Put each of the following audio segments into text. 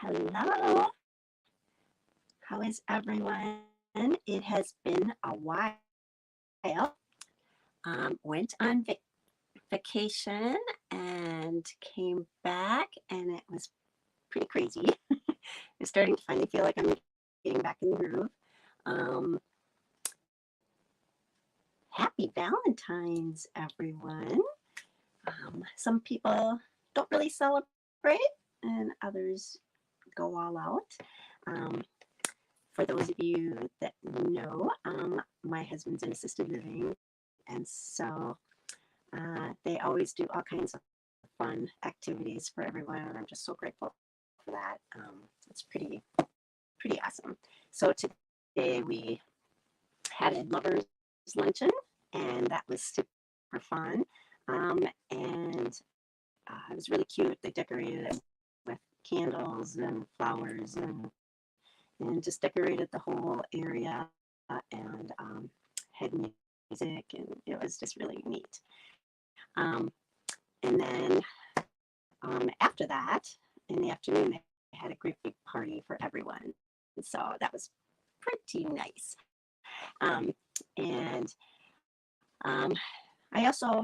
Hello, how is everyone? It has been a while. Went on vacation and came back, and it was pretty crazy. I'm starting to finally feel like I'm getting back in the groove. Um, Happy Valentines, everyone. Some people don't really celebrate, and others go all out. Um, for those of you that know, my husband's in assisted living, and so they always do all kinds of fun activities for everyone, and I'm just so grateful for that. It's pretty awesome. So today we had a lovers luncheon, and that was super fun. And it was really cute. They decorated it with candles and flowers and just decorated the whole area and had music, and it was just really neat. Um, and then after that, in the afternoon, they had a great big party for everyone. So that was pretty nice. Um, and I also,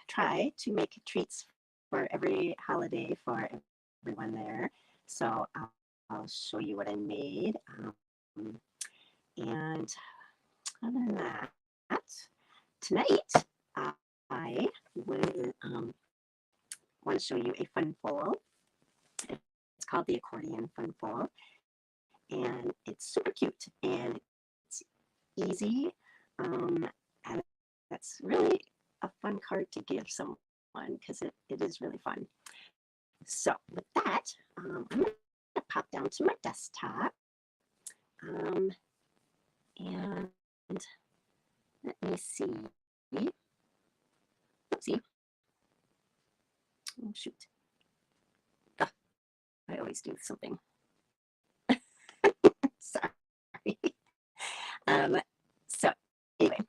try to make treats for every holiday for everyone there. So I'll show you what I made. And other than that, tonight I will want to show you a fun fold. It's called the Accordian Fun Fold, and it's super cute and it's easy. And that's really a fun card to give someone because it is really fun. So with that, I'm going to pop down to my desktop. And let me see. Oopsie. Oh, shoot. Oh, I always do something. Sorry. So anyway,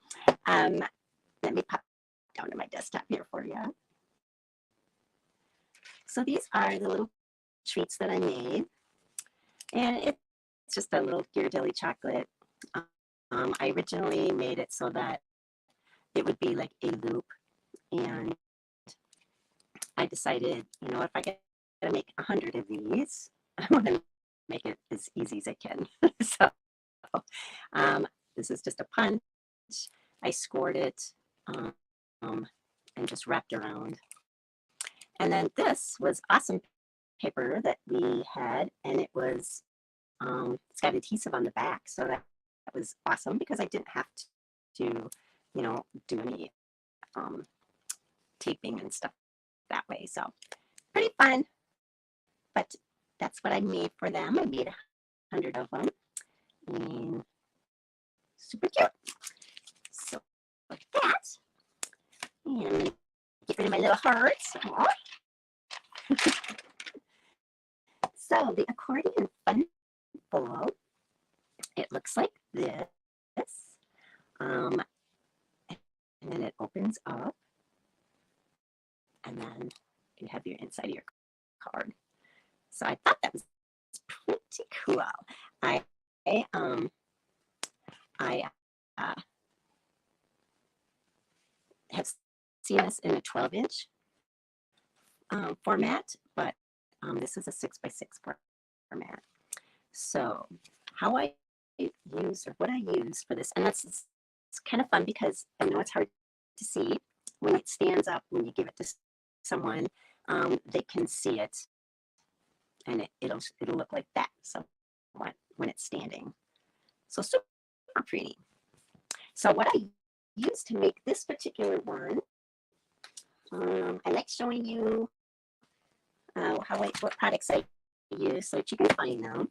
let me pop down to my desktop here for you. So these are the little treats that I made. And it's just a little Ghirardelli chocolate. I originally made it so that it would be like a loop. And I decided, if I get to make 100 of these, I want to make it as easy as I can. So this is just a punch. I scored it and just wrapped around. And then this was awesome paper that we had, and it's got adhesive on the back, so that was awesome because I didn't have to do any taping and stuff that way. So pretty fun, but that's what I made for them. I made 100 of them, and super cute. So like that, and get rid of my little hearts. So the Accordion Fun Fold, it looks like this. And then it opens up, and then you have your inside of your card. So I thought that was pretty cool. I have seen this in a 12-inch format, but this is a 6x6 format. So how I use, or what I use for this, and it's kind of fun because I know it's hard to see when it stands up. When you give it to someone, they can see it, and it'll look like that. So when it's standing, so super pretty. So what I use to make this particular one, I like showing you what products I use so that you can find them.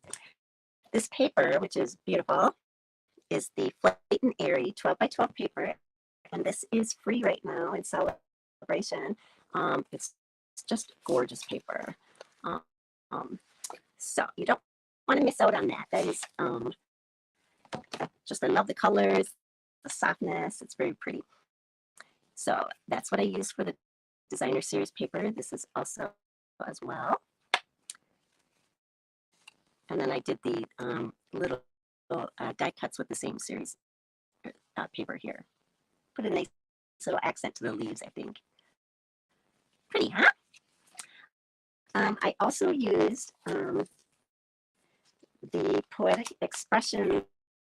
This paper, which is beautiful, is the Flight and Airy 12x12 paper, and this is free right now in celebration. It's just gorgeous paper. So you don't want to miss out on that. That is just, I love the colors, the softness. It's very pretty. So that's what I use for the designer series paper. This is also as well. And then I did the little die cuts with the same series paper here. Put a nice little accent to the leaves, I think. Pretty, huh? I also used the Poetic Expressions,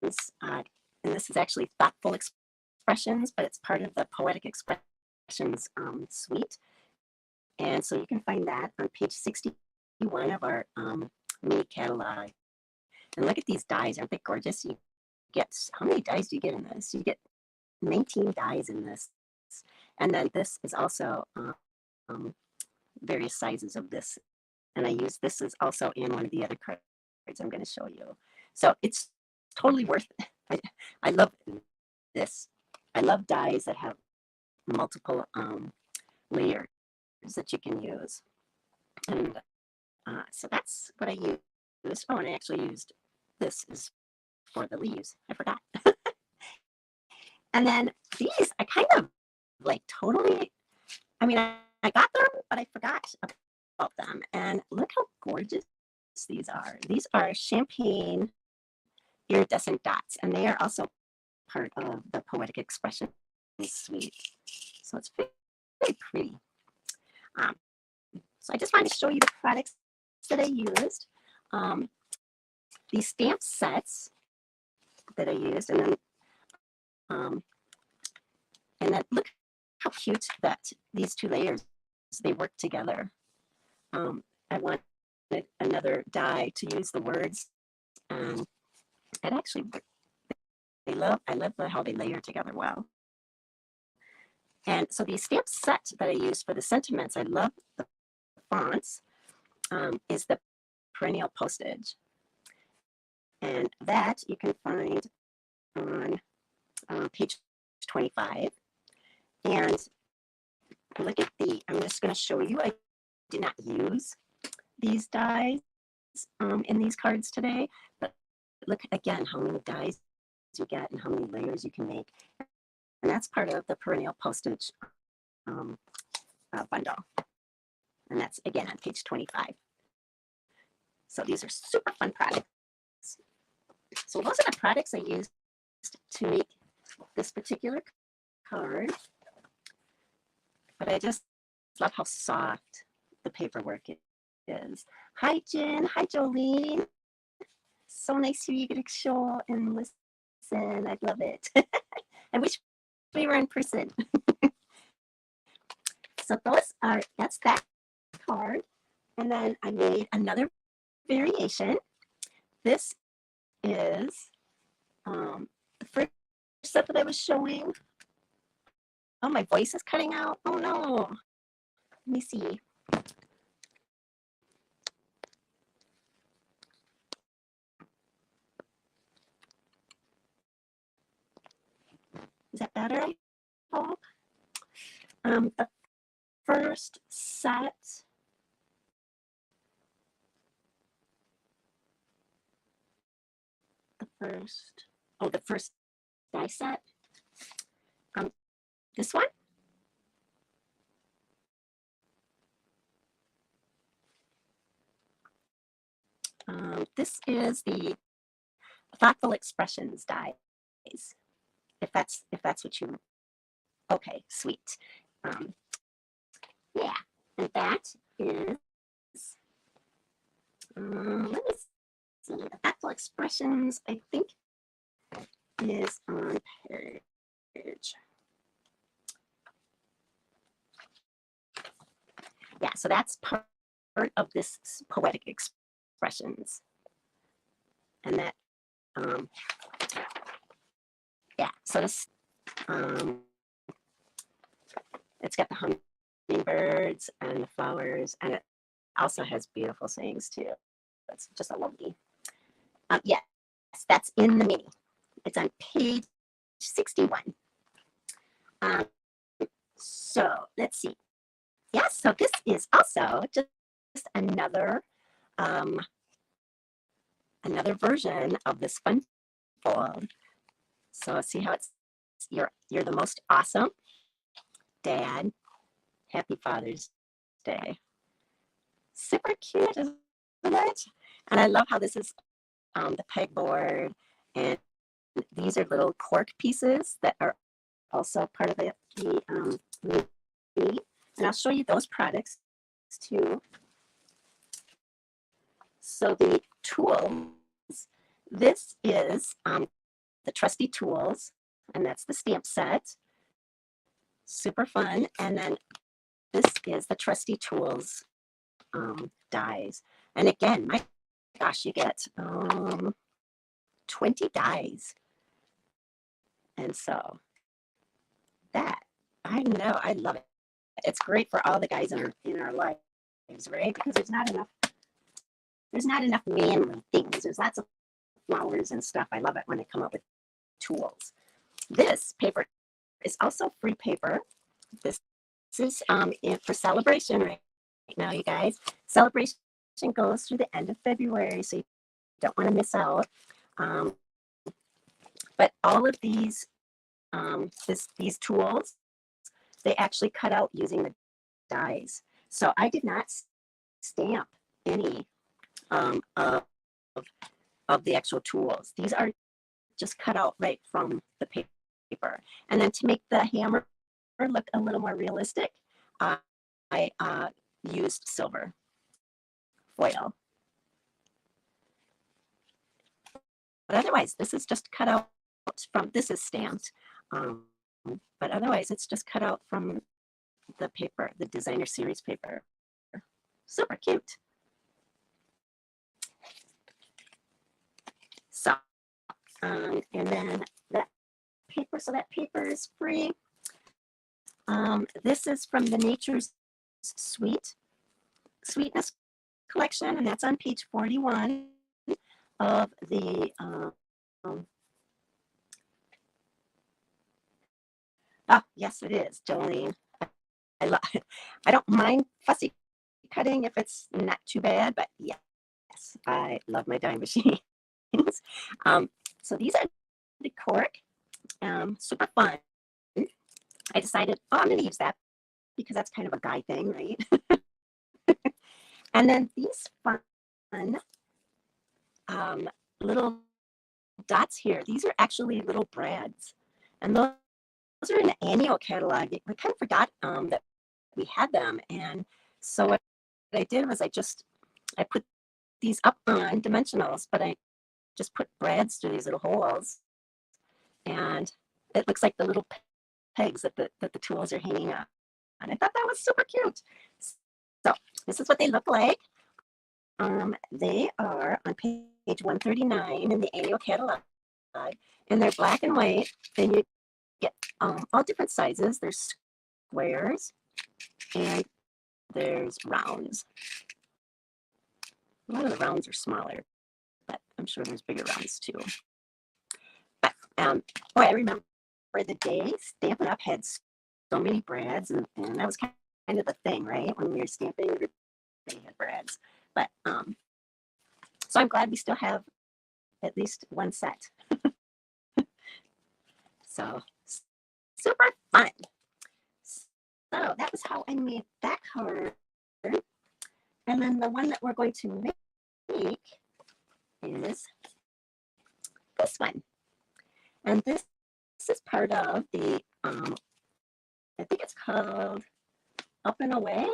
and this is actually Thoughtful Expressions, but it's part of the Poetic Expressions suite. And so you can find that on page 61 of our mini catalog. And look at these dies, aren't they gorgeous? You get, how many dies do you get in this? You get 19 dies in this. And then this is also various sizes of this. And I use this is also in one of the other cards I'm going to show you. So it's totally worth it. I love this. I love dies that have multiple layers that you can use. And so that's what I used. Oh, and I actually used this is for the leaves. I forgot. And then these, I kind of like totally, I mean, I got them, but I forgot about them. And look how gorgeous these are. These are champagne iridescent dots, and they are also part of the Poetic Expression suite. So it's very, very pretty. So I just wanted to show you the products that I used. These stamp sets that I used, and then look how cute that these two layers, they work together. I wanted another die to use the words, and it actually, I love how they layer together well. And so the stamp set that I used for the sentiments, I love the fonts, is the Perennial Postage. And that you can find on page 25. And look at I'm just going to show you, I did not use these dies in these cards today, but look again how many dies you get and how many layers you can make. And that's part of the Perennial Postage bundle. And that's again on page 25. So these are super fun products. So those are the products I used to make this particular card. But I just love how soft the paperwork is. Hi, Jen. Hi, Jolene. So nice for you to show and listen. I love it. I wish we were in person. So that's that card. And then I made another variation. This is the first set that I was showing. Oh, my voice is cutting out. Oh no. Let me see. Is that better? I hope. The first set. The first die set. This one. This is the Thoughtful Expressions dies. If that's what you. Okay, sweet. Yeah, and that is. Let me see. The Thoughtful Expressions, I think, is on page. Yeah, so that's part of this Poetic Expressions. And that, yeah, so this, it's got the hummingbirds and the flowers, and it also has beautiful sayings too. It's just a lovely. Yes, that's in the mini. It's on page 61. So let's see. Yes, so this is also just another version of this fun fold. So see how it's you're the most awesome dad. Happy Father's Day. Super cute, isn't much. And I love how this is the pegboard, and these are little cork pieces that are also part of the meat. And I'll show you those products too. So the tools, this is the trusty tools, and that's the stamp set. Super fun. And then this is the trusty tools dies. And again, my gosh, you get 20 dies. And so that, I know, I love it. It's great for all the guys in our lives, right? Because there's not enough manly things. There's lots of flowers and stuff. I love it when they come up with tools. This paper is also free paper. This is for celebration right now, you guys. Celebration goes through the end of February, so you don't want to miss out. But all of these these tools, they actually cut out using the dies. So I did not stamp any of the actual tools. These are just cut out right from the paper. And then to make the hammer look a little more realistic, I used silver foil. But otherwise, this is just cut out from, this is stamped. But otherwise, it's just cut out from the paper, the designer series paper. Super cute. So, and then that paper, so that paper is free. This is from the Nature's Sweetness collection, and that's on page 41 of the yes, it is, Jolene. I don't mind fussy cutting if it's not too bad, but yes, I love my die machines. So these are the cork, super fun. I decided, oh, I'm going to use that because that's kind of a guy thing, right? And then these fun little dots here, these are actually little brads. And those are in the annual catalog. We kind of forgot that we had them. And so what I did was I put these up on dimensionals, but I just put brads through these little holes. And it looks like the little pegs that the tools are hanging on. And I thought that was super cute. So this is what they look like. They are on page 139 in the annual catalog, and they're black and white. Then you get all different sizes. There's squares and there's rounds. A lot of the rounds are smaller, but I'm sure there's bigger rounds too. But I remember the day Stampin' Up! Had so many brads, and that was kind of the thing, right? When we were stamping, they had brads. But so I'm glad we still have at least one set. So super fun. So that was how I made that card. And then the one that we're going to make is this one. And this is part of the, I think it's called Up and Away.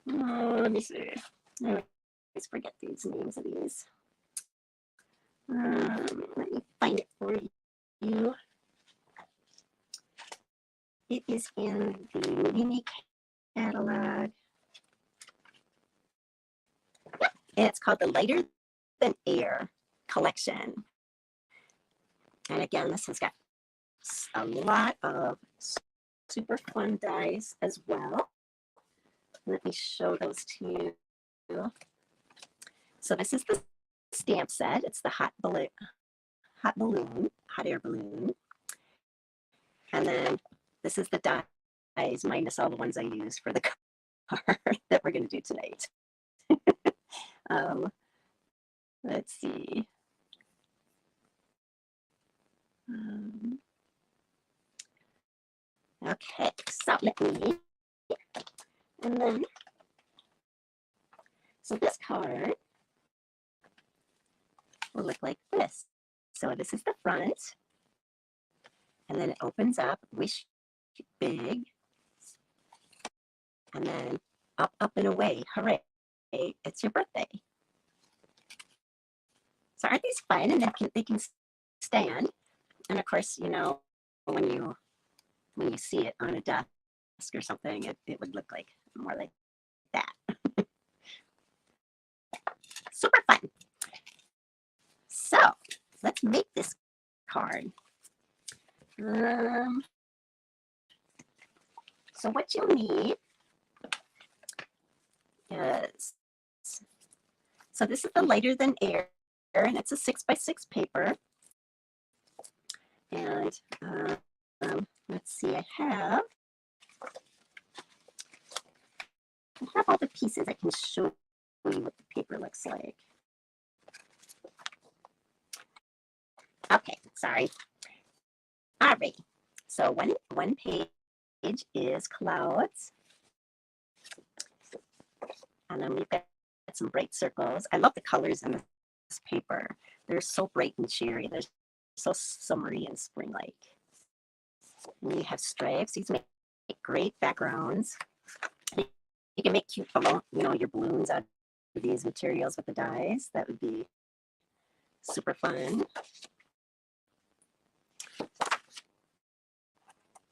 Oh, let me see. I always forget these names of these. Let me find it for you. It is in the mini catalog. And it's called the Lighter Than Air collection. And again, this has got a lot of super fun dies as well. Let me show those to you. So this is the stamp set. It's the hot air balloon. And then this is the dies minus all the ones I used for the card that we're going to do tonight. Let's see. Okay, so let me, and then So this card will look like this. So this is the front, and then it opens up, wish big, and then up, up and away. Hooray, it's your birthday. So aren't these fun? And they can stand. And of course, you know, when you see it on a desk or something, it would look like more like that. Super fun. So let's make this card. So what you'll need is, so this is the lighter than air, and it's a 6x6 paper. And let's see, I have all the pieces. I can show you what the paper looks like. Okay, sorry. All right, so one page is clouds. And then we've got some bright circles. I love the colors in this paper. They're so bright and cheery. They're so summery and spring-like. And you have stripes. These make great backgrounds. You can make cute, you know, your balloons out of these materials with the dies. That would be super fun.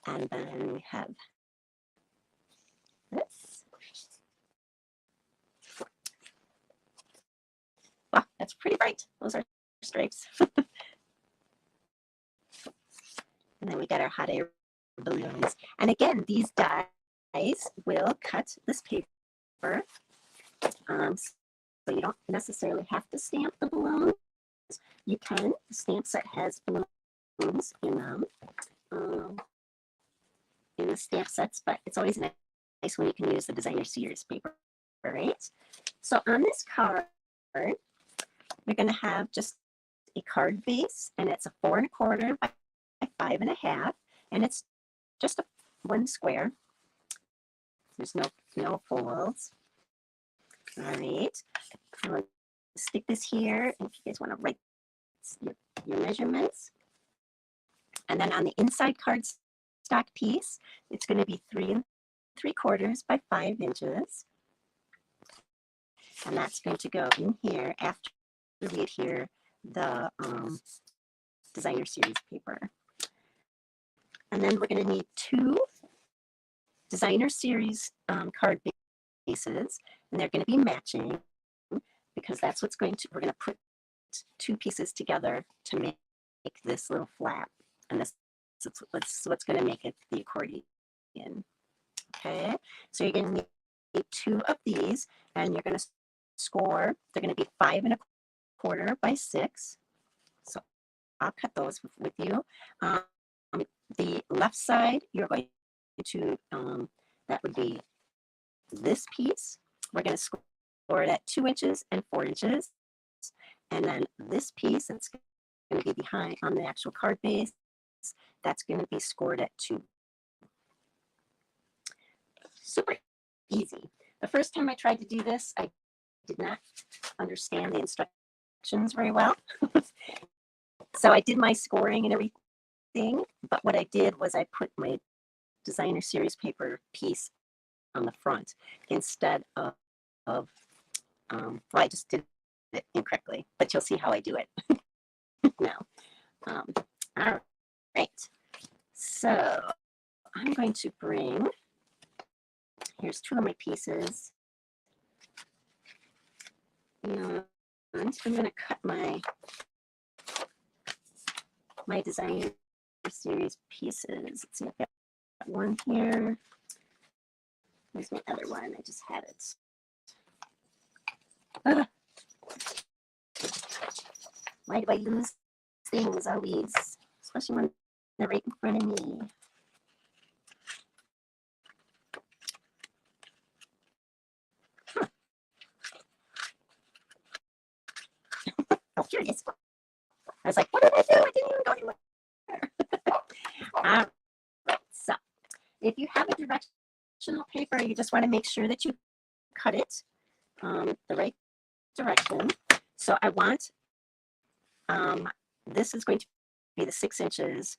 And then we have this. Wow, that's pretty bright. Those are stripes. And then we got our hot air balloons. And again, these dies will cut this paper. So you don't necessarily have to stamp the balloons. You can. The stamp set has balloons in them, in the stamp sets, but it's always nice when you can use the designer series paper, right? So on this card, we're going to have just a card base, and it's a 4 1/4 by 5 1/2, and it's just one square. There's no folds. All right, I'm going to stick this here, and if you guys want to write your measurements. And then on the inside cardstock piece, it's going to be 3 3/4 by 5 inches. And that's going to go in here after we adhere the designer series paper. And then we're going to need 2 designer series card bases, and they're going to be matching because that's what's we're going to put 2 pieces together to make this little flap. And this is what's going to make it the accordion. Okay, so you're going to need 2 of these, and you're going to score. They're going to be 5 1/4 by 6. So I'll cut those with you. The left side, you're going to, that would be this piece. We're going to score it at 2 inches and 4 inches. And then this piece, that's going to be behind on the actual card base, that's going to be scored at 2. Super easy. The first time I tried to do this, I did not understand the instructions very well. So I did my scoring and everything, but what I did was I put my designer series paper piece on the front instead of well, I just did it incorrectly, but you'll see how I do it now. All right, so I'm going to bring, here's 2 of my pieces, and I'm going to cut my designer series pieces. Let's see, I've got one here. There's my other one. I just had it. Why do I lose things always, especially when they're right in front of me? Oh, here it is. I was like, what did I do? I didn't even go anywhere. All right, so if you have a directional paper, you just want to make sure that you cut it the right direction. So I want, this is going to be the 6 inches.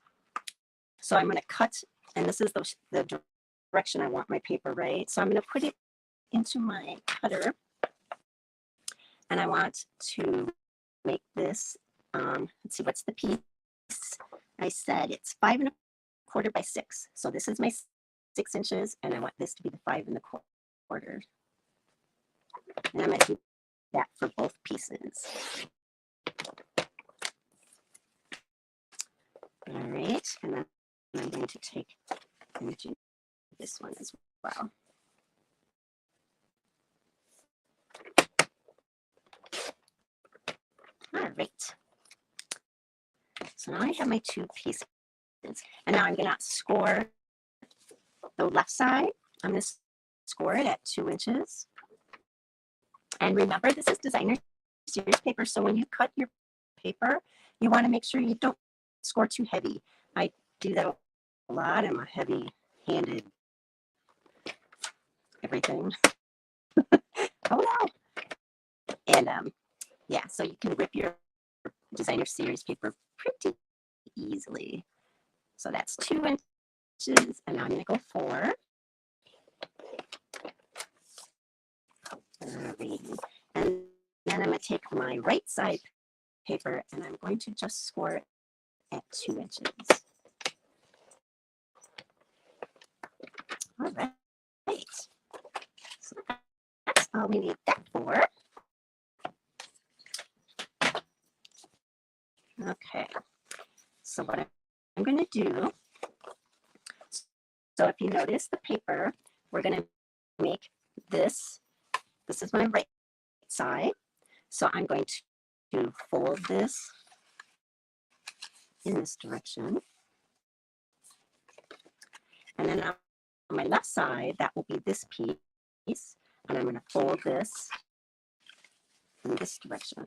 So I'm going to cut, and this is the direction I want my paper, right? So I'm going to put it into my cutter, and I want to make this, let's see, what's the piece? I said it's 5 1/4 by 6. So this is my 6 inches, and I want this to be the 5 1/4. And I'm going to do that for both pieces. All right, and then I'm going to take and do this one as well. All right. So now I have my 2 pieces. And now I'm going to score the left side. I'm going to score it at 2 inches. And remember, this is designer series paper. So when you cut your paper, you want to make sure you don't score too heavy. I do that a lot. I'm a heavy-handed everything. Oh no. And yeah, so you can rip your designer series paper pretty easily. So that's 2 inches, and now I'm going to go 4. And then I'm going to take my right side paper, and I'm going to just score it at 2 inches. All right. So that's all we need that for. Okay. So what I'm going to do, so if you notice the paper, we're going to make this. This is my right side. So I'm going to fold this in this direction. And then on my left side, that will be this piece. And I'm going to fold this in this direction.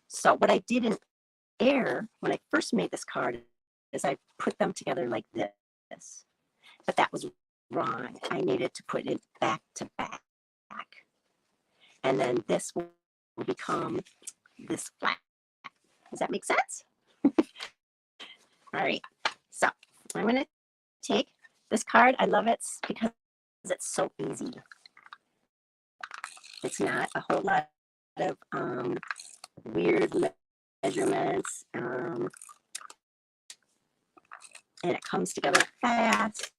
So what I did in error when I first made this card is I put them together like this. But that was wrong. I needed to put it back to back. And then this will become this flat. Does that make sense? All right. So I'm going to take this card. I love it because it's so easy. It's not a whole lot of weird measurements. And it comes together fast.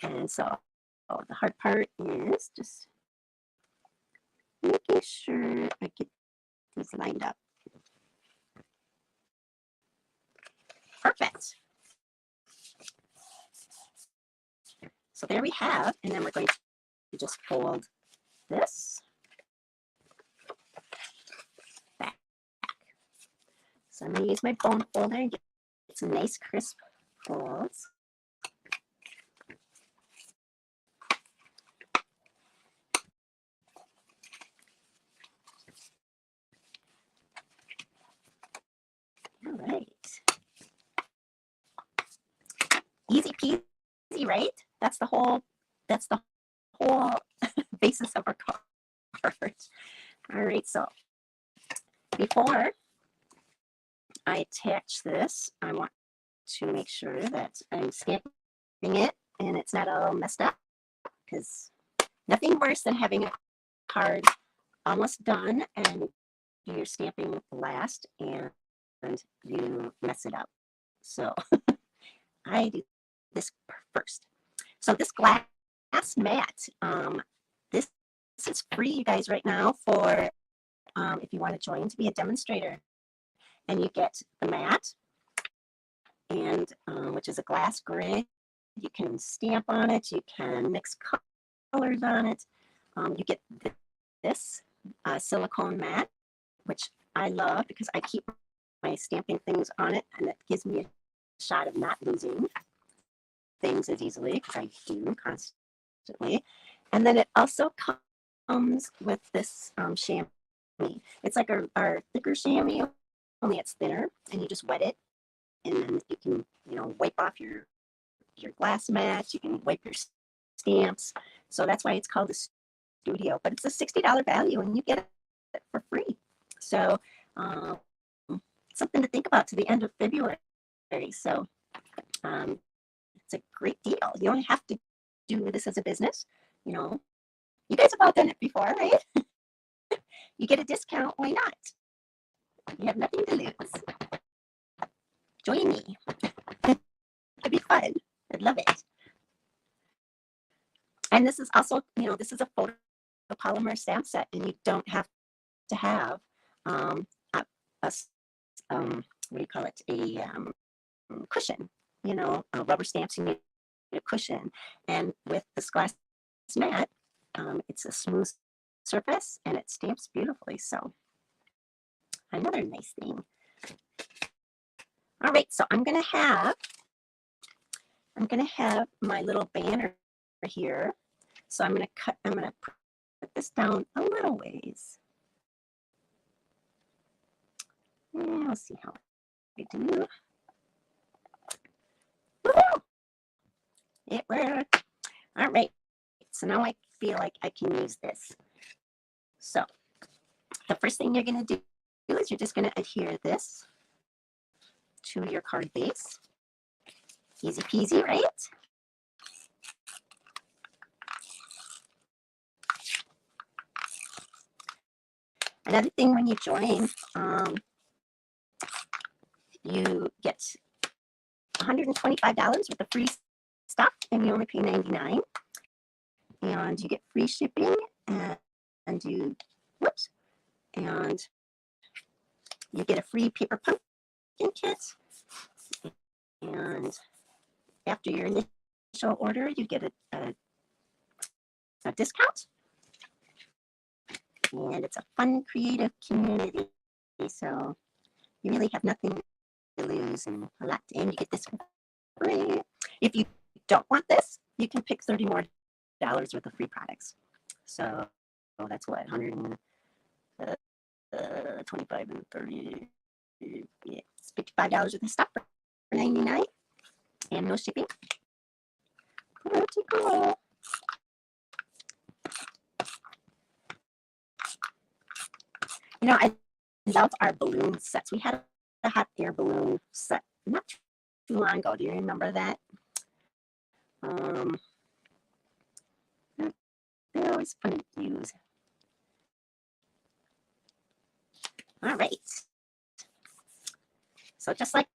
And so the hard part is just making sure I get this lined up. Perfect. So there we have, and then we're going to just fold this back. So I'm going to use my bone folder and get some nice crisp folds. All right. Easy peasy, right? That's the whole basis of our card. All right, so before I attach this, I want to make sure that I'm stamping it and it's not all messed up, because nothing worse than having a card almost done and you're stamping last and you mess it up. So I do this first. So this glass mat, this is free, you guys, right now for if you want to join to be a demonstrator. And you get the mat, and which is a glass grid. You can stamp on it. You can mix colors on it. You get this silicone mat, which I love because I keep my stamping things on it, and it gives me a shot of not losing things as easily, because I do constantly. And then it also comes with this chamois. It's like our thicker chamois, only it's thinner, and you just wet it, and then you can, wipe off your glass mats. You can wipe your stamps. So that's why it's called a studio. But it's a $60 value, and you get it for free. So um, something to think about to the end of February. So it's a great deal. You don't have to do this as a business. You know, you guys have all done it before, right? You get a discount. Why not? You have nothing to lose. Join me. It'd be fun. I'd love it. And this is also, this is a photopolymer stamp set, and you don't have to have a what do you call it? A cushion. Rubber stamps, you need a cushion. And with this glass mat, it's a smooth surface and it stamps beautifully. So another nice thing. All right, so I'm gonna have my little banner here. So I'm gonna put this down a little ways. And we'll see how we do. Woo-hoo! It worked. All right, so now I feel like I can use this. So the first thing you're gonna do is you're just gonna adhere this to your card base. Easy peasy, right? Another thing, when you join, you get $125 worth of free stuff, and you only pay $99. And you get free shipping, and you get a free paper pumpkin kit. And after your initial order, you get a discount. And it's a fun, creative community. So you really have nothing to lose and a lot to gain. You get this for free. If you don't want this, you can pick $30 more worth of free products. So that's what, 125 and 30. Yeah, it's $55 worth of stuff for $99 and no shipping. Pretty cool. I love our balloon sets. We had a hot air balloon set not too long ago. Do you remember that? They're always fun to use. All right. So just like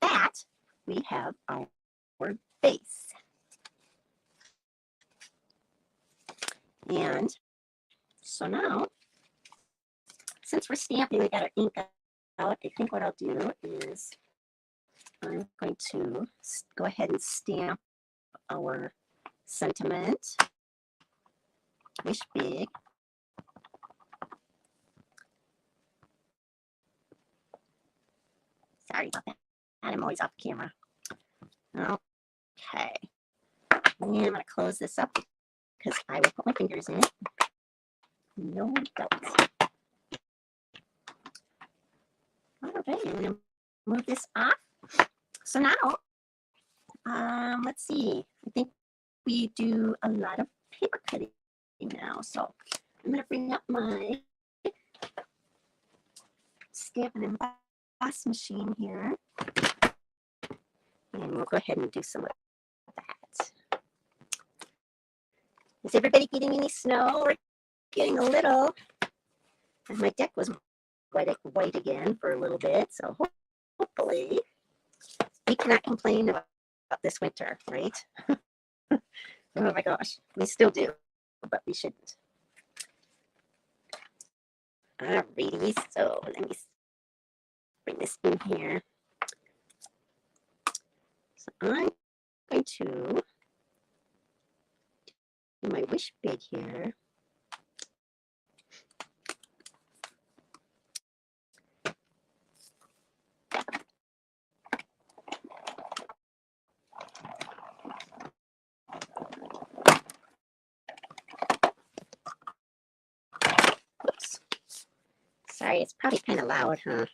that, we have our base. And so now, since we're stamping, we got our ink out. I think what I'll do is I'm going to go ahead and stamp our sentiment. Wish big. Sorry about that. I'm always off camera. Okay. And I'm going to close this up because I will put my fingers in it. No doubt. All right, I'm going to move this off. So now, let's see. I think we do a lot of paper cutting now. So I'm going to bring up my stamp and emboss machine here. And we'll go ahead and do some of that. Is everybody getting any snow? We're getting a little. And my deck was white again for a little bit. So hopefully we cannot complain about this winter, right? Oh my gosh, we still do, but we shouldn't. Alrighty, so let me bring this in here. So I'm going to do my wish big here. Whoops. Sorry, it's probably kind of loud, huh?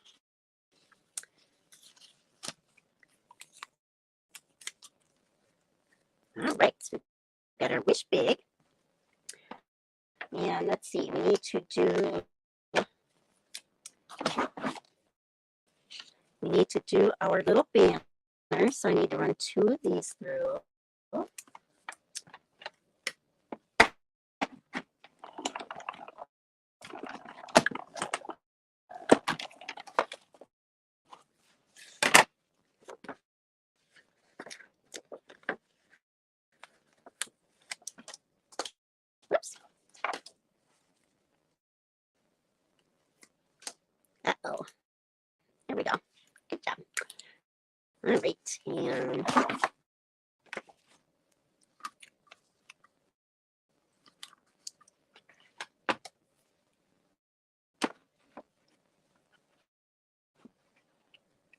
All right, so we've got our wish big. And let's see, we need to do our little banner. So I need to run 2 of these through. Whoops. Uh-oh. There we go. Good job. All right. And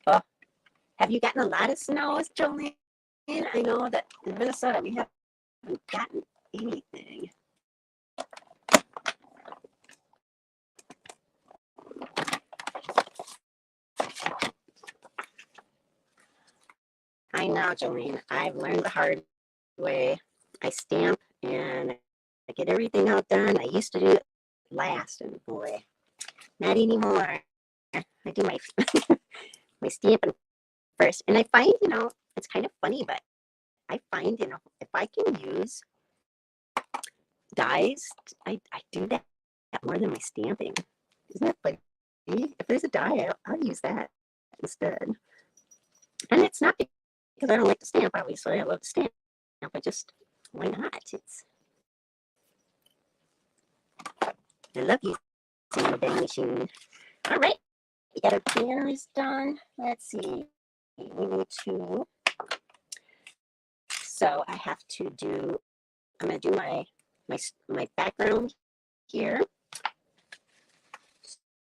oh, have you gotten a lot of snows, Jolene? I know that in Minnesota we haven't gotten anything. I know, Jolene. I've learned the hard way. I stamp and I get everything out done. I used to do it last, and boy, not anymore. I do my my stamping first, and I find, it's kind of funny, but I find, if I can use dies, I do that more than my stamping. Isn't that funny? If there's a die, I'll use that instead. And it's not because I don't like to stamp, obviously. I love to stamp. I just, why not? I love using the bang machine. All right, we got our banners done. Let's see. We need to, so I have to do, I'm going to do my background here.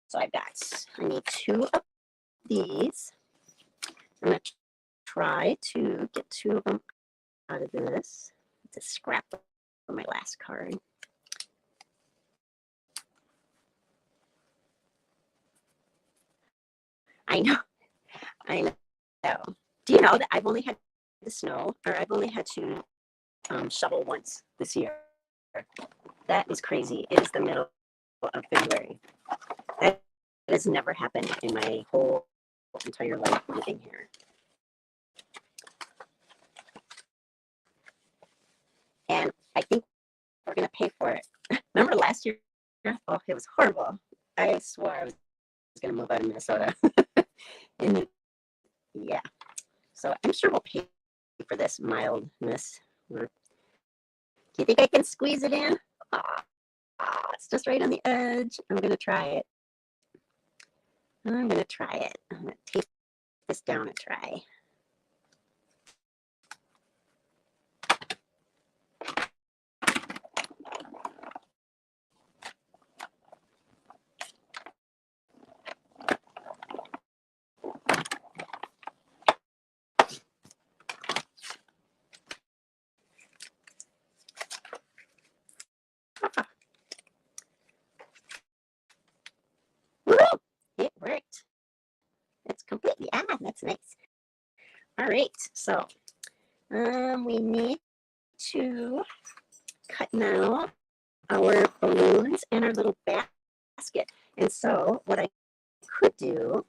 So I need 2 of these. I'm going to try to get 2 of them out of this. It's a scrap for my last card. I know. Do you know that I've only had the snow, or I've only had to shovel once this year? That is crazy. It is the middle of February. That has never happened in my whole entire life living here. And I think we're going to pay for it. Remember last year? Oh, it was horrible. I swore I was going to move out of Minnesota. And then, yeah. So I'm sure we'll pay for this mildness. Do you think I can squeeze it in? It's just right on the edge. I'm going to try it. I'm going to take this down and try. Woo! It worked. It's completely, that's nice. All right, so we need to cut now our balloons and our little basket. And so what I could do,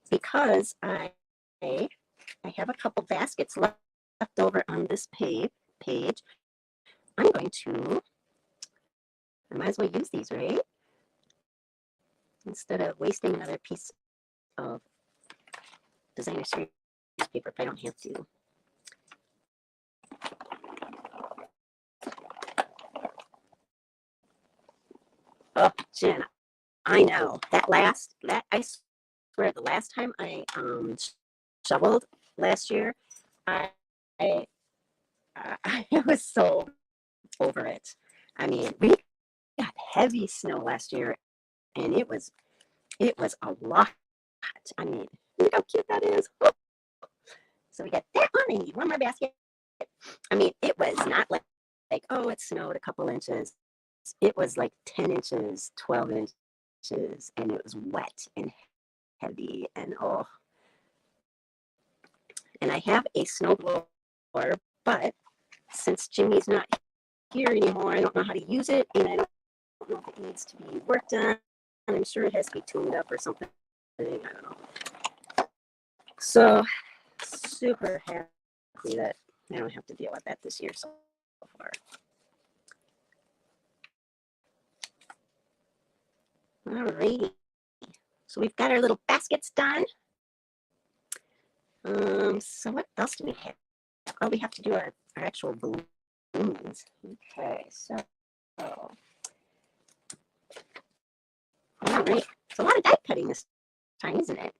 because I have a couple baskets left over on this page, I'm going to, I might as well use these, right? Instead of wasting another piece of designer series paper if I don't have to. Oh, Jen, I know that I swear the last time I shoveled last year, I was so over it. I mean, we got heavy snow last year, and it was a lot. I mean, look how cute that is. Oh. So we got that one. I need one more basket. I mean, it was not like oh, it snowed a couple inches. It was like 10 inches, 12 inches, and it was wet and heavy, and oh. And I have a snow blower, but since Jimmy's not here anymore. I don't know how to use it, and I don't know if it needs to be worked on. I'm sure it has to be tuned up or something. I don't know. So super happy that I don't have to deal with that this year so far. Alrighty. So we've got our little baskets done. So what else do we have? Oh, we have to do our actual balloons. Okay, so all right. It's a lot of die cutting this time, isn't it?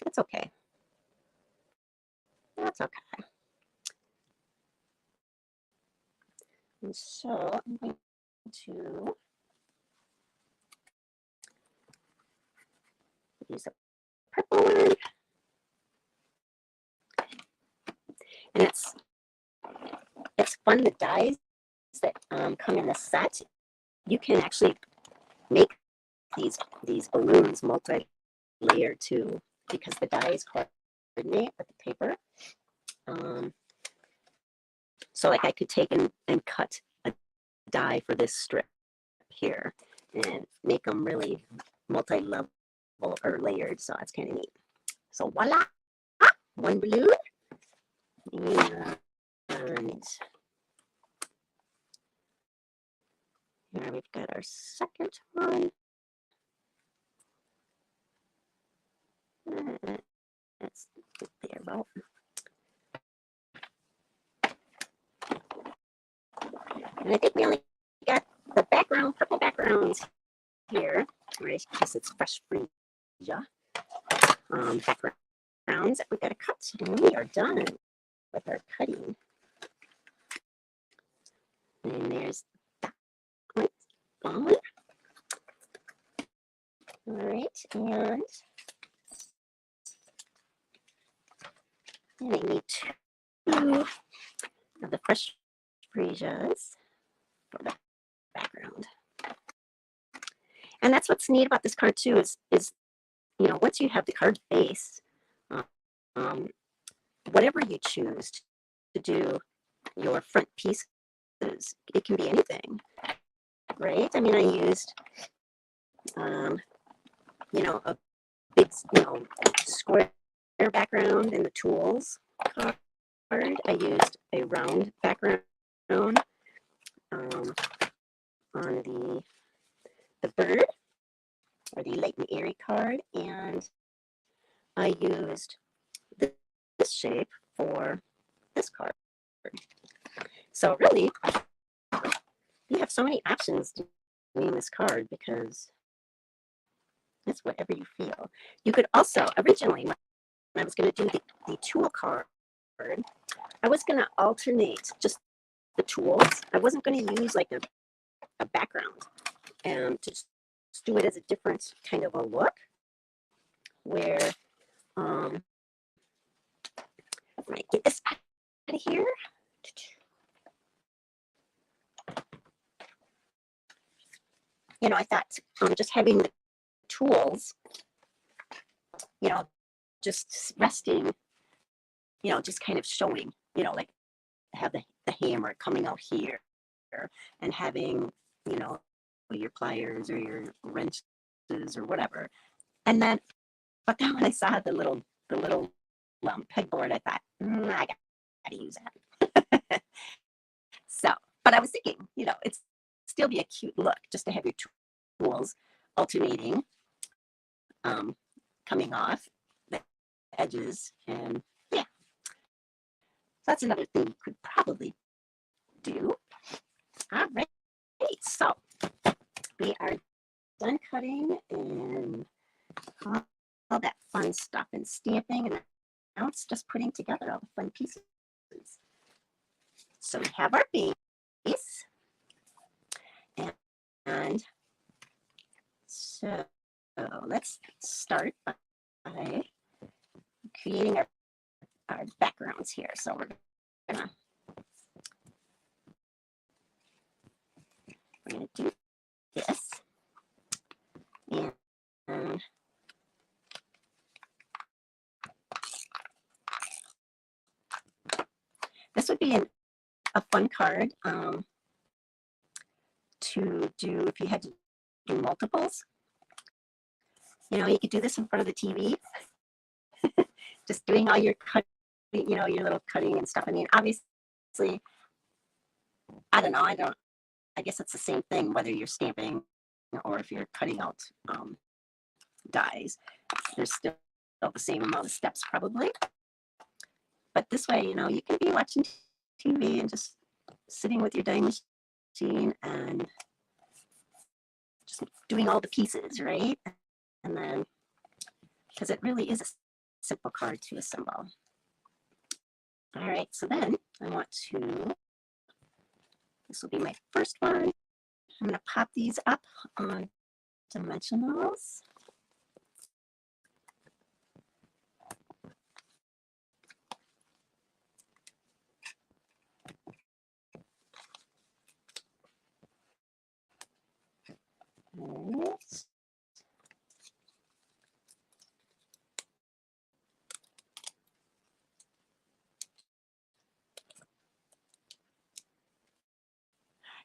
That's okay. That's okay. And so I'm going to use a purple one. And it's fun, the dies that come in the set. You can actually make these balloons multi-layered too, because the dies coordinate with the paper. So like I could take and cut a die for this strip here and make them really multi-level or layered. So that's kind of neat. So voila, one balloon. And here we've got our second one. That's there, well. And I think we only got the background, purple backgrounds here, right? Because it's fresh freesia backgrounds that we've got to cut. And we are done with our cutting. And there's that one. All right, and I need two of the fresh freesias for the background. And that's what's neat about this card too is you know, once you have the card base, whatever you choose to do your front pieces, it can be anything, right? I mean, I used, you know, a big, you know, square background in the tools card. I used a round background on the bird or the light and airy card, and I used this shape for this card. So really, you have so many options doing this card because it's whatever you feel. You could also, originally, when I was going to do the tool card, I was going to alternate just the tools. I wasn't going to use like a background and to just do it as a different kind of a look where, when I get this out of here, you know, I thought just having the tools, you know, just resting, you know, just kind of showing, you know, like have the hammer coming out here and having, you know, your pliers or your wrenches or whatever. And then, but then when I saw the little pegboard, I thought, I gotta use that. So, but I was thinking, you know, it's still be a cute look just to have your tools alternating, coming off the edges, and yeah. So that's another thing you could probably do. All right, so we are done cutting and all that fun stuff and stamping, and now it's just putting together all the fun pieces. So we have our base, and so let's start by creating our backgrounds here. So we're gonna do this, and this would be a fun card to do, if you had to do multiples, you could do this in front of the TV, just doing all your cutting, your little cutting and stuff. I mean, obviously, I don't know, I guess it's the same thing whether you're stamping or if you're cutting out dies. There's still the same amount of steps probably. But this way, you can be watching TV and just sitting with your die machine and just doing all the pieces, right? And then, because it really is a simple card to assemble. All right, so then I want to, this will be my first one. I'm going to pop these up on dimensionals. Right.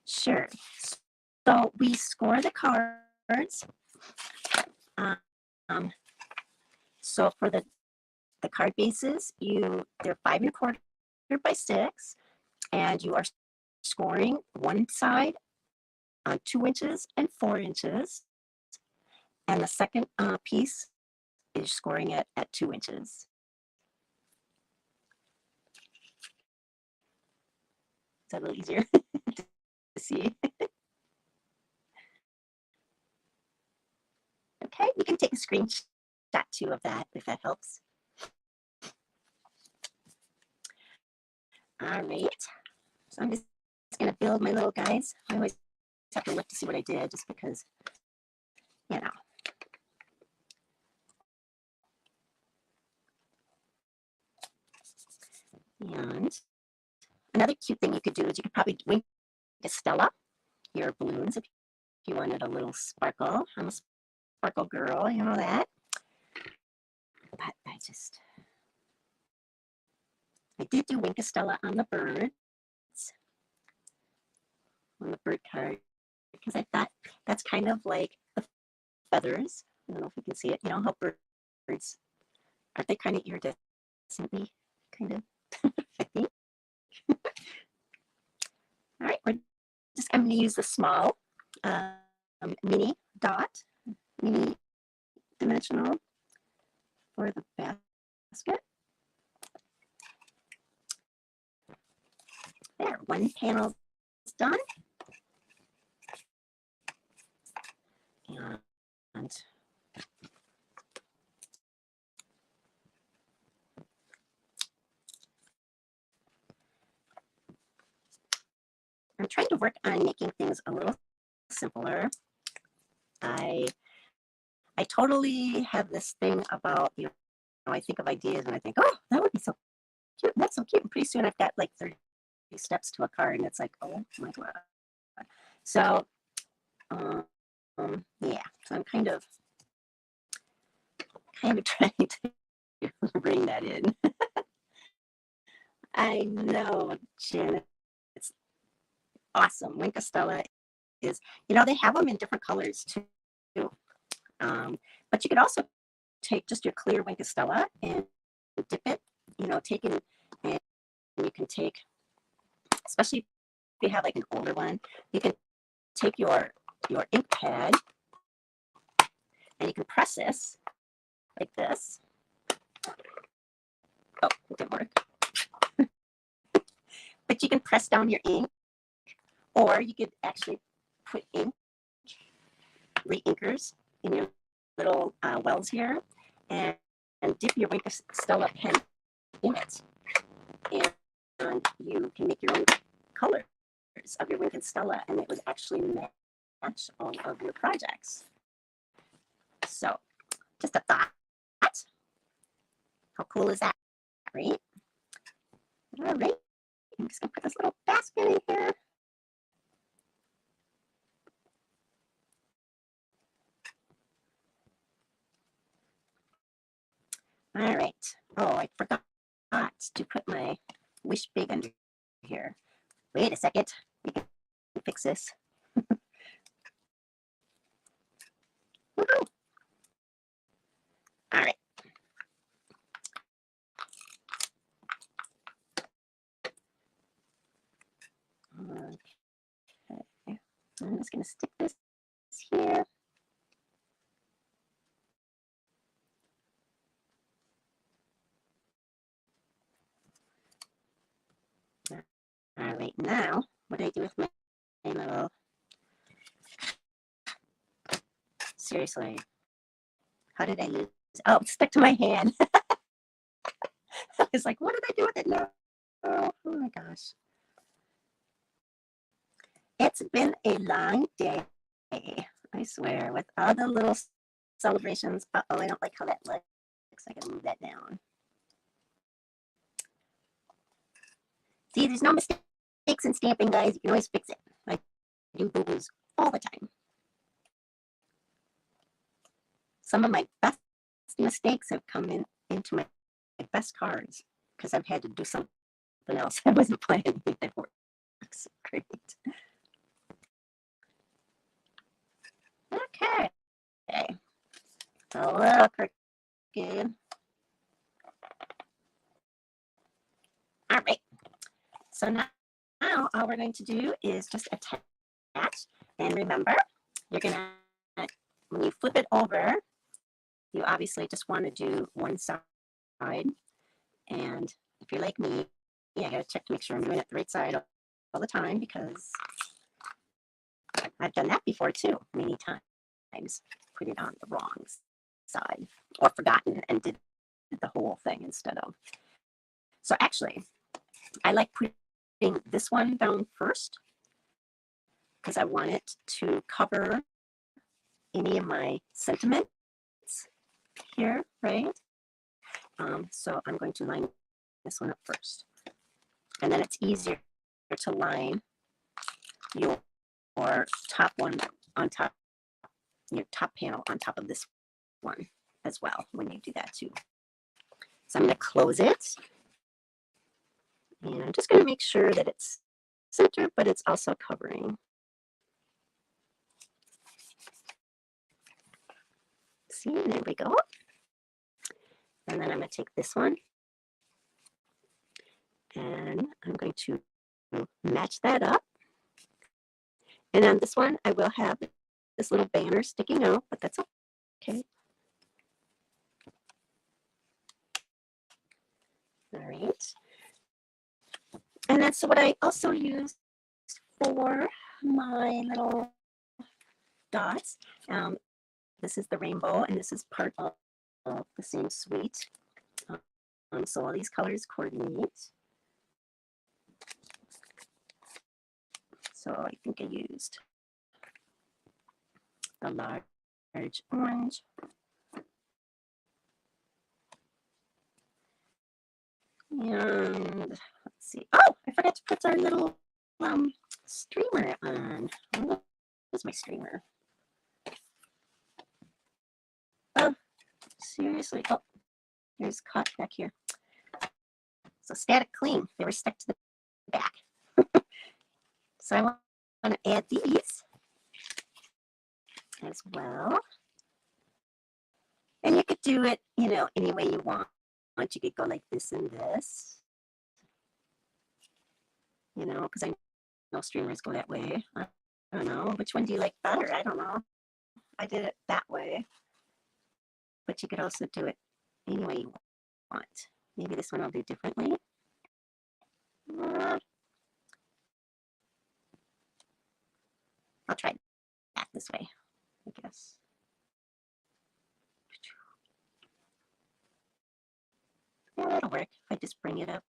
Sure. So we score the cards. So for the card bases, they're 5¼ by 6, and you are scoring one side on 2 inches and 4 inches, and the second piece is scoring it at 2 inches. Is that a little easier to see? Okay, you can take a screenshot too of that if that helps. All right, so I'm just going to build my little guys. I always have to look to see what I did just because, And another cute thing you could do is you could probably wink a Stella your balloons if you wanted a little sparkle. I'm a sparkle girl, you know that. But I did do Wink a Stella on the birds, on the bird card, because I thought that's kind of like the feathers. I don't know if you can see it. How birds, aren't they kind of iridescently, kind of, I think. All right, I'm going to use the small mini dot, mini dimensional for the basket. There, one panel is done. And I'm trying to work on making things a little simpler. I totally have this thing about, I think of ideas and I think, oh, that would be so cute. That's so cute. And pretty soon I've got like 30 steps to a card and it's like, oh my God. So, yeah, so I'm kind of trying to bring that in. I know, Janet, it's awesome. Wink a Stella is, they have them in different colors too. But you could also take just your clear Wink a Stella and dip it, take it, and you can take, especially if you have like an older one, you can take your ink pad and you can press this like this. Oh, it didn't work. But you can press down your ink, or you could actually put ink, re-inkers in your little wells here, and dip your Wink a Stella pen in it. And you can make your own colors of your Wink a Stella, and it would actually match all of your projects. So, just a thought. How cool is that, right? All right, I'm just gonna put this little basket in here. All right. Oh, I forgot to put my Wish Big under here. Wait a second. We can fix this. Woohoo! All right. Okay. I'm just going to stick this here. All right, now what do I do with my little, seriously, how did I use, oh, it stuck to my hand. I was like, what did I do with it now? Oh my gosh. It's been a long day, I swear, with all the little celebrations. Uh-oh, I don't like how that looks. I gotta move that down. See, there's no mistakes in stamping, guys. You can always fix it. I do boo-boos all the time. Some of my best mistakes have come into my best cards because I've had to do something else I wasn't planning. It works great. Okay. A little crooked. All right. So now all we're going to do is just attach. And remember, you're going to, when you flip it over, you obviously just want to do one side. And if you're like me, I got to check to make sure I'm doing it the right side all the time because I've done that before too, many times. Put it on the wrong side or forgotten and did the whole thing instead of. So actually, I like putting this one down first because I want it to cover any of my sentiments here, right? So I'm going to line this one up first. And then it's easier to line your top one on top, your top panel on top of this one as well when you do that too. So I'm going to close it. And I'm just going to make sure that it's centered, but it's also covering. See, there we go. And then I'm going to take this one and I'm going to match that up. And on this one, I will have this little banner sticking out, but that's okay. All right. And that's what I also use for my little dots. This is the rainbow, and this is part of the same suite. So all these colors coordinate. So I think I used the large orange. And let's see. Oh, I forgot to put our little streamer on. Where's my streamer? Oh, seriously. Oh, there's caught back here. So static cling. They were stuck to the back. So I want to add these as well. And you could do it, you know, any way you want. You could go like this and this. You know, because I know streamers go that way. I don't know. Which one do you like better? I don't know. I did it that way. But you could also do it any way you want. Maybe this one I'll do differently. I'll try that this way, I guess. Yeah, that'll work if I just bring it up.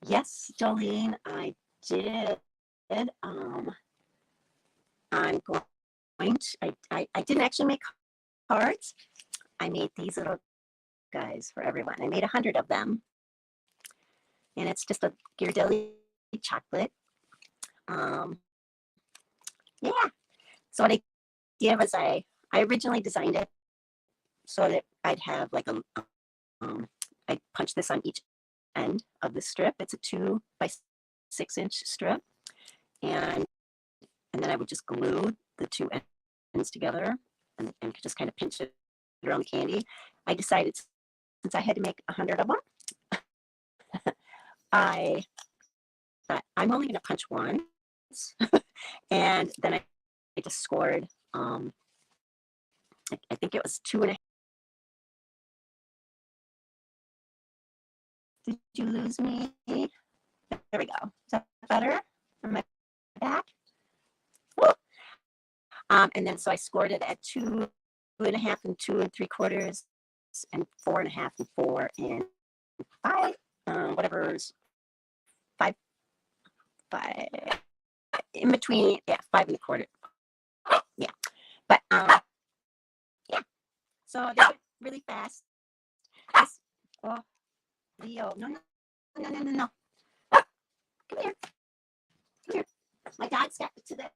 Yes, Jolene, I did. I'm going to, I didn't actually make cards. I made these little guys for everyone. I made 100 of them. And it's just a Ghirardelli chocolate. Yeah. So what I did was I originally designed it so that I'd have like I'd punch this on each end of the strip. It's a 2 by 6-inch strip, and then I would just glue the two ends together and just kind of pinch it around the candy. I decided, since I had to make 100 of them, I thought I'm only going to punch once, and then I just scored. I think it was 2.5. Did you lose me? There we go. Is that better? Am I back? And then so I scored it at 2.5 and 2 3/4 and 4.5 and 4 and 5. Whatever's 5 in between. Yeah, 5 1/4. Yeah, but yeah. So they went really fast. This, oh, Leo, no. Come here. My dog's got to the.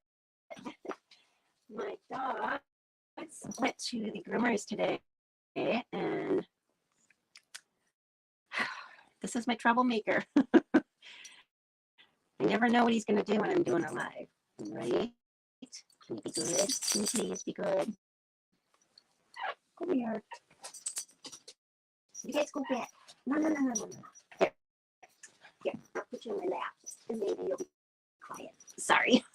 My dog went to the groomers today, and this is my troublemaker. I never know what he's going to do when I'm doing a live. Right? Can you be good? Can you please be good? Come here. You guys go back. No. Here, I'll put you in my lap, and maybe you'll be quiet. Sorry.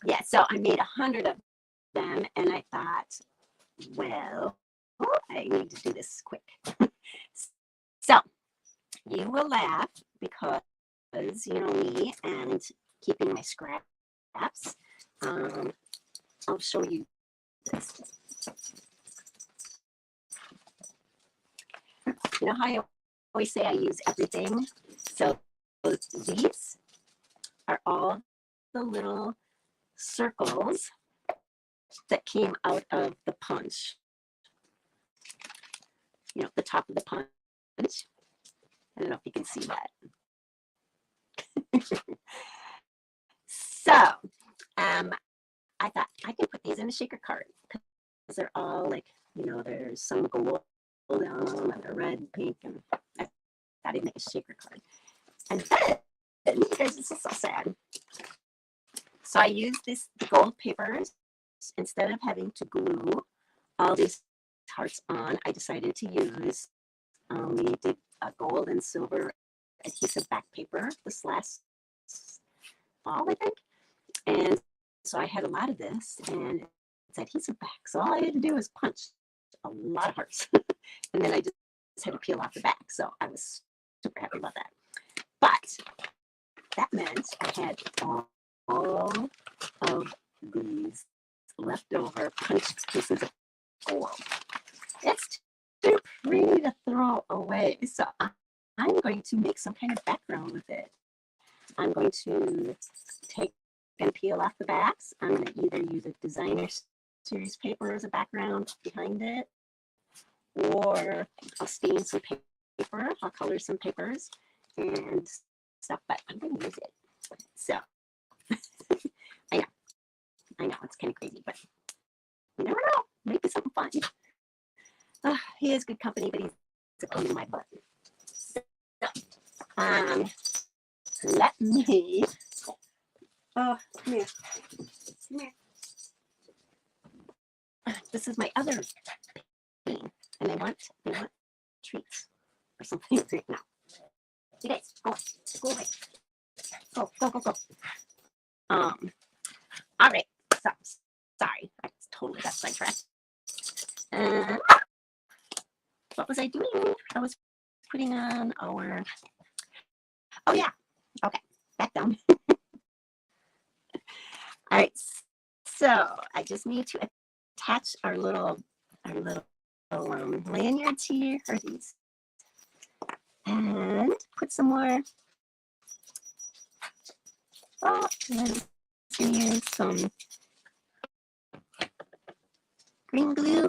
Yeah, so I made 100 of them, and I thought, well, I need to do this quick. So you will laugh because you know me and keeping my scraps. I'll show you this. You know how I always say I use everything? So these are all the little circles that came out of the punch. You know, the top of the punch. I don't know if you can see that. So, I thought I can put these in a shaker card because they're all like, you know, there's some gold on them and they're red, pink, and I thought I'd make a shaker card. And then, you guys, this is so sad. So I used this gold papers. Instead of having to glue all these hearts on, I decided to use, we did a gold and silver adhesive back paper this last fall, I think. And so I had a lot of this, and it's adhesive back. So all I had to do was punch a lot of hearts. And then I just had to peel off the back. So I was super happy about that. But that meant I had all of these leftover punched pieces of gold. It's too pretty to throw away. So I'm going to make some kind of background with it. I'm going to take and peel off the backs. I'm going to either use a designer series paper as a background behind it, or I'll stain some paper. I'll color some papers and stuff, but I'm going to use it. So I know it's kind of crazy, but you never know. Maybe something fun. He is good company, but he's a pain in my butt. So, let me. Oh, come here. Come here. This is my other pain, and they want treats or something right now. You guys, go away. Go. All right. So, sorry, I totally got sidetracked. What was I doing? I was putting on our. Oh yeah. Okay, back down. All right. So I just need to attach our little lanyards here, or these, and put some more. Oh, and here's some green glue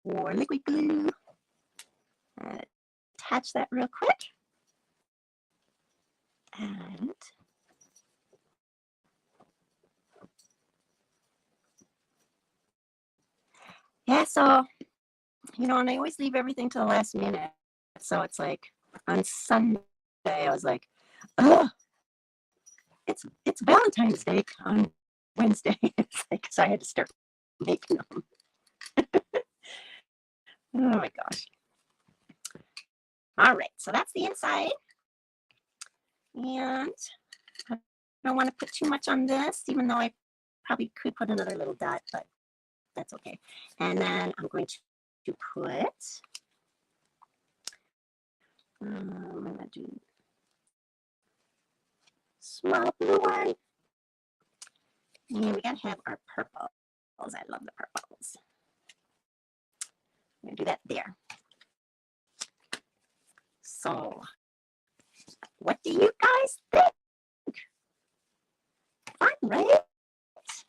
or liquid glue. Attach that real quick. And yeah, so you know, and I always leave everything to the last minute. So it's like on Sunday, I was like, oh, it's Valentine's Day on Wednesday. It's like, so I had to start making them. Oh my gosh. All right, so that's the inside. And I don't want to put too much on this, even though I probably could put another little dot, but that's okay. And then I'm going to put, I'm going to do small blue one. And we got to have our purples. I love the purples. I'm going to do that there. So, what do you guys think? Fun, right?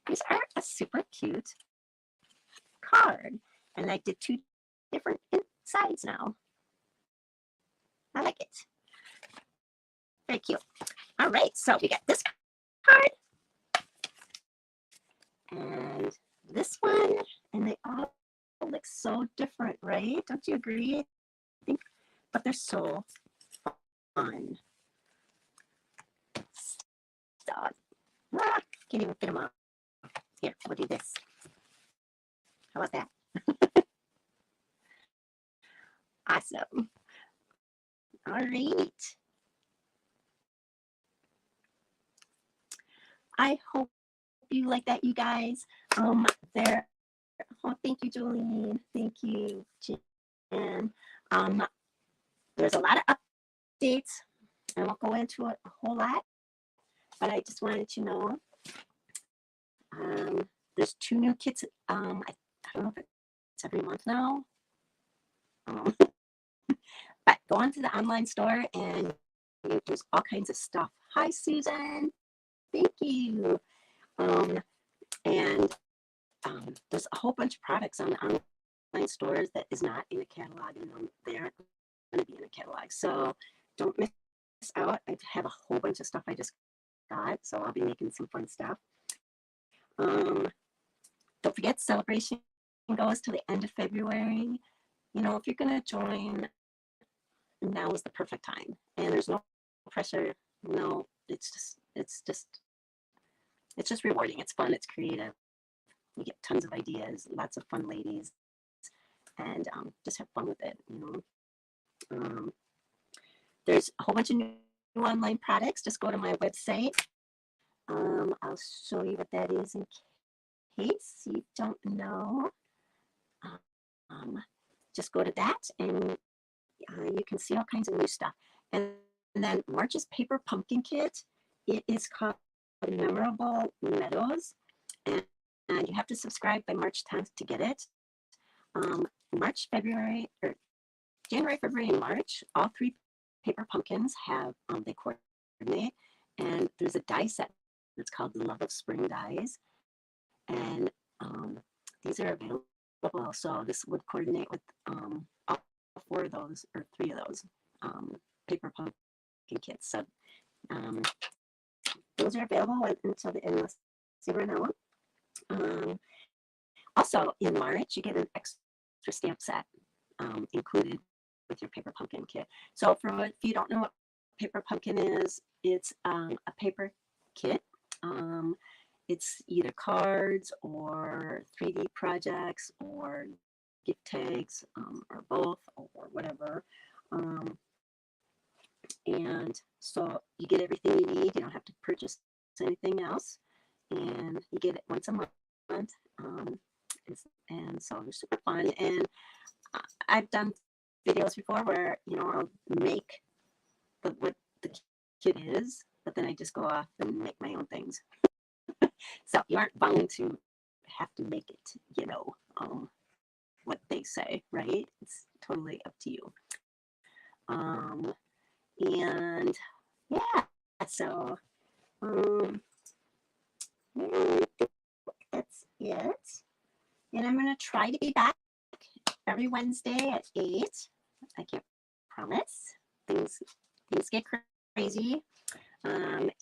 These are a super cute card. And I did 2 different insides now. I like it. Very cute. All right, so we got this card and this one, and they all look so different, right? Don't you agree? I think, but they're so fun. Stop. Ah, can't even fit them up. Here, we'll do this. How about that? Awesome. All right. I hope you like that, you guys. There. Oh, thank you, Jolene. Thank you, Jen. There's a lot of updates. I won't go into it a whole lot, but I just wanted to know. There's 2 new kits. I don't know if it's every month now. But go onto the online store and there's all kinds of stuff. Hi, Susan. Thank you. And there's a whole bunch of products on the online stores that is not in a catalog, and they aren't going to be in a catalog. So don't miss out. I have a whole bunch of stuff I just got, so I'll be making some fun stuff. Don't forget, celebration goes to the end of February. You know, if you're going to join, now is the perfect time, and there's no pressure. No, it's just rewarding. It's fun. It's creative. You get tons of ideas, lots of fun ladies, and just have fun with it. You know, there's a whole bunch of new online products. Just go to my website. I'll show you what that is in case you don't know. Just go to that, and you can see all kinds of new stuff. And then March's Paper Pumpkin Kit. It is called Memorable Meadows, and you have to subscribe by March 10th to get it. March, February, or January, February, and March, all 3 paper pumpkins have, they coordinate, and there's a die set that's called the Love of Spring dies, and these are available. So this would coordinate with all 4 of those, or 3 of those paper pumpkin kits. So those are available until the end of the run out. Also, in March, you get an extra stamp set included with your paper pumpkin kit. So if you don't know what paper pumpkin is, it's a paper kit. It's either cards or 3D projects or gift tags or both or whatever. And so you get everything you need. You don't have to purchase anything else. And you get it once a month. And so they're super fun. And I've done videos before where, you know, I'll make what the kit is, but then I just go off and make my own things. So you aren't bound to have to make it, you know, what they say, right? It's totally up to you. And yeah, so that's it. And I'm going to try to be back every Wednesday at 8. I can't promise. Things get crazy. And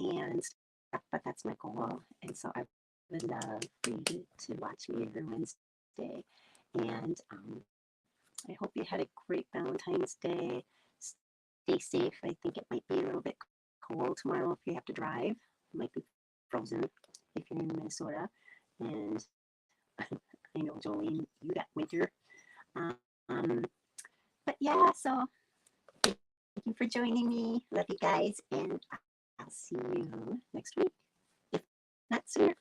stuff, but that's my goal. And so I would love for you to watch me every Wednesday. And I hope you had a great Valentine's Day. Stay safe. I think it might be a little bit cold tomorrow if you have to drive. It might be frozen if you're in Minnesota. And I know, Jolene, you got winter. Um, but yeah, so thank you for joining me. Love you guys, and I'll see you next week, if not sooner.